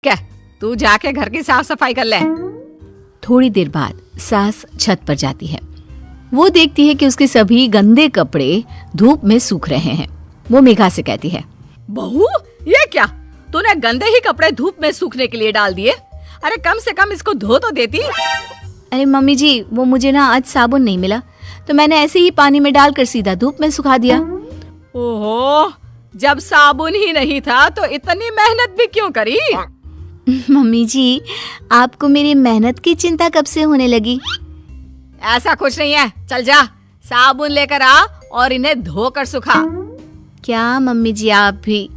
क्या, तू जाके घर की साफ सफाई कर ले। थोड़ी देर बाद सास छत पर जाती है। वो देखती है कि उसके सभी गंदे कपड़े धूप में सूख रहे हैं। वो मेघा से कहती है, बहू ये क्या, तूने गंदे ही कपड़े धूप में सूखने के लिए डाल दिए। अरे कम से कम इसको धो तो देती। अरे मम्मी जी, वो मुझे ना आज साबुन नहीं मिला तो मैंने ऐसे ही पानी में डालकर सीधा धूप में सुखा दिया। ओहो, जब साबुन ही नहीं था तो इतनी मेहनत भी क्यों करी? मम्मी जी, आपको मेरी मेहनत की चिंता कब से होने लगी? ऐसा कुछ नहीं है, चल जा साबुन लेकर आ और इन्हें धोकर सुखा। क्या मम्मी जी, आप भी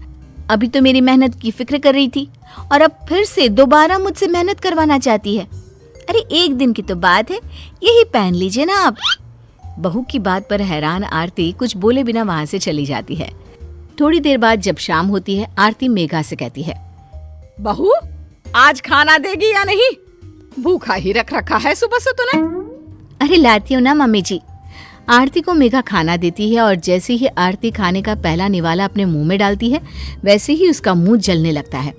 अभी तो मेरी मेहनत की फिक्र कर रही थी और अब फिर से दोबारा मुझसे मेहनत करवाना चाहती है। अरे एक दिन की तो बात है, यही पहन लीजिए ना आप। बहू की बात पर हैरान आरती कुछ बोले बिना वहां से चली जाती है। थोड़ी देर बाद जब शाम होती है, आरती मेघा से कहती है, बहू आज खाना देगी या नहीं? भूखा ही रख रखा है सुबह से तूने। अरे लाती हूँ ना मम्मी जी। आरती को मेघा खाना देती है और जैसे ही आरती खाने का पहला निवाला अपने मुंह में डालती है, वैसे ही उसका मुंह जलने लगता है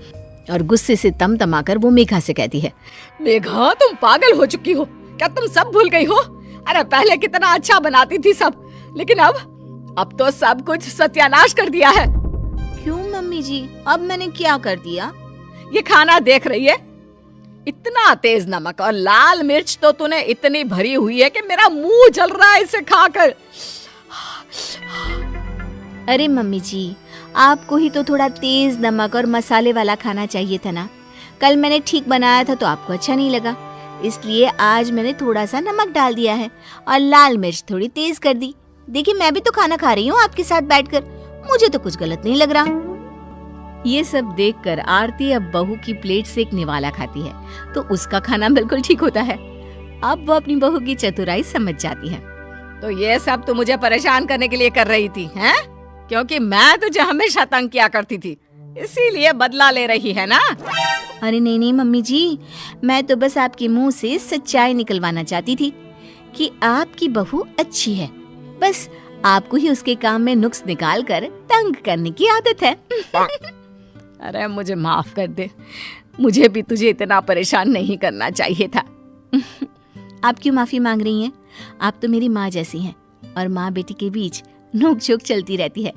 और गुस्से से तमतमाकर वो मेघा से कहती है, मेघा तुम पागल हो चुकी हो क्या? तुम सब भूल गई हो? अरे पहले कितना अच्छा बनाती थी सब, लेकिन अब तो सब कुछ सत्यानाश कर दिया है। क्यों मम्मी जी, अब मैंने क्या कर दिया? ये खाना देख रही है, इतना तेज नमक और लाल मिर्च तो तूने इतनी भरी हुई है कि मेरा मुंह जल रहा है इसे खाकर। अरे मम्मी जी, आपको ही तो थोड़ा तेज नमक और मसाले वाला खाना चाहिए था ना। कल मैंने ठीक बनाया था तो आपको अच्छा नहीं लगा, इसलिए आज मैंने थोड़ा सा नमक डाल दिया है और लाल मिर्च थोड़ी तेज कर दी। देखिए मैं भी तो खाना खा रही हूँ आपके साथ बैठकर, मुझे तो कुछ गलत नहीं लग रहा। ये सब देखकर आरती अब बहू की प्लेट से एक निवाला खाती है तो उसका खाना बिल्कुल ठीक होता है। अब वो अपनी बहू की चतुराई समझ जाती है। तो ये सब तो मुझे परेशान करने के लिए कर रही थी, हैं? क्योंकि मैं तुझे हमेशा तंग किया करती थी, इसीलिए बदला ले रही है ना? अरे नहीं नहीं मम्मी जी, मैं तो बस आपके मुंह से सच्चाई निकलवाना चाहती थी कि आपकी बहू अच्छी है। बस आपको ही उसके काम में नुक्स निकाल कर तंग करने की आदत है। अरे मुझे माफ कर दे, मुझे भी तुझे इतना परेशान नहीं करना चाहिए था। आप क्यों माफी मांग रही हैं? आप तो मेरी माँ जैसी हैं और माँ बेटी के बीच नोक-झोंक चलती रहती है,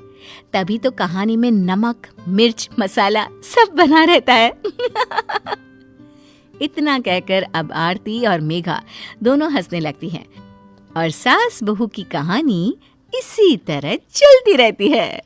तभी तो कहानी में नमक, मिर्च, मसाला सब बना रहता है। इतना कहकर अब आरती और मेघा दोनों हंसने लगती हैं और सास बहू की कहानी इसी तरह चलती रहती है।